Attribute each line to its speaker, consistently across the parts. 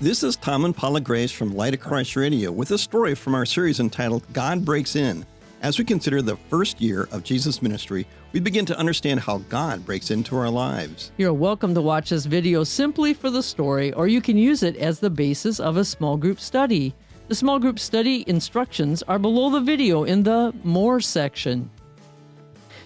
Speaker 1: This is Tom and Paula Grace from Light of Christ Radio with a story from our series entitled God Breaks In. As we consider the first year of Jesus' ministry, we begin to understand how God breaks into our lives.
Speaker 2: You're welcome to watch this video simply for the story, or you can use it as the basis of a small group study. The small group study instructions are below the video in the More section.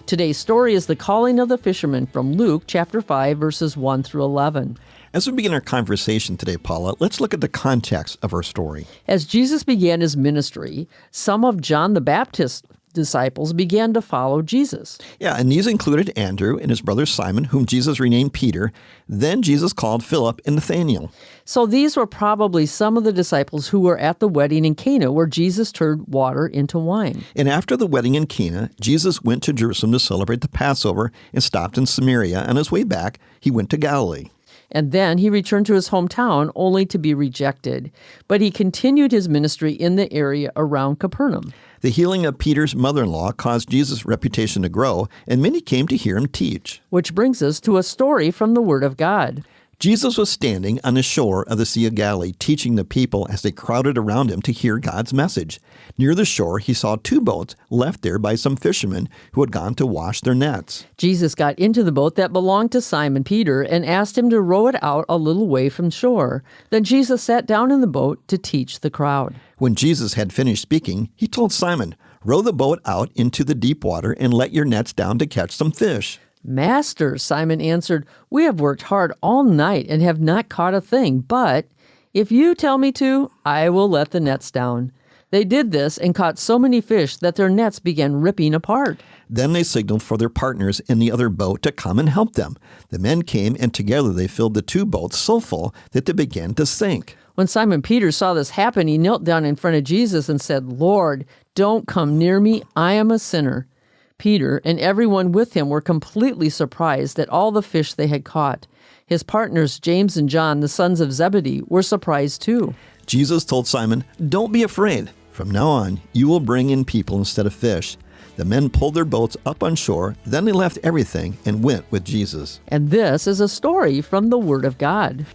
Speaker 2: Today's story is the calling of the fishermen from Luke chapter 5, verses 1 through 11.
Speaker 1: As we begin our conversation today, Paula, let's look at the context of our story.
Speaker 2: As Jesus began his ministry, some of John the Baptist's disciples began to follow Jesus.
Speaker 1: Yeah, and these included Andrew and his brother Simon, whom Jesus renamed Peter. Then Jesus called Philip and Nathanael.
Speaker 2: So these were probably some of the disciples who were at the wedding in Cana where Jesus turned water into wine.
Speaker 1: And after the wedding in Cana, Jesus went to Jerusalem to celebrate the Passover and stopped in Samaria. On his way back, he went to Galilee.
Speaker 2: And then he returned to his hometown only to be rejected. But he continued his ministry in the area around Capernaum.
Speaker 1: The healing of Peter's mother-in-law caused Jesus' reputation to grow, and many came to hear him teach.
Speaker 2: Which brings us to a story from the Word of God.
Speaker 1: Jesus was standing on the shore of the Sea of Galilee, teaching the people as they crowded around him to hear God's message. Near the shore, he saw two boats left there by some fishermen who had gone to wash their nets.
Speaker 2: Jesus got into the boat that belonged to Simon Peter and asked him to row it out a little way from shore. Then Jesus sat down in the boat to teach the crowd.
Speaker 1: When Jesus had finished speaking, he told Simon, "Row the boat out into the deep water and let your nets down to catch some fish."
Speaker 2: "Master," Simon answered, "we have worked hard all night and have not caught a thing, but if you tell me to, I will let the nets down." They did this and caught so many fish that their nets began ripping apart.
Speaker 1: Then they signaled for their partners in the other boat to come and help them. The men came, and together they filled the two boats so full that they began to sink.
Speaker 2: When Simon Peter saw this happen, he knelt down in front of Jesus and said, "Lord, don't come near me. I am a sinner." Peter and everyone with him were completely surprised at all the fish they had caught. His partners, James and John, the sons of Zebedee, were surprised too.
Speaker 1: Jesus told Simon, "Don't be afraid. From now on, you will bring in people instead of fish." The men pulled their boats up on shore, then they left everything and went with Jesus.
Speaker 2: And this is a story from the Word of God.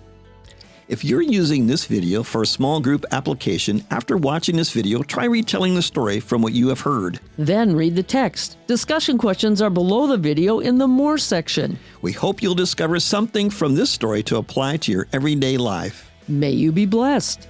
Speaker 1: If you're using this video for a small group application, after watching this video, try retelling the story from what you have heard.
Speaker 2: Then read the text. Discussion questions are below the video in the More section.
Speaker 1: We hope you'll discover something from this story to apply to your everyday life.
Speaker 2: May you be blessed.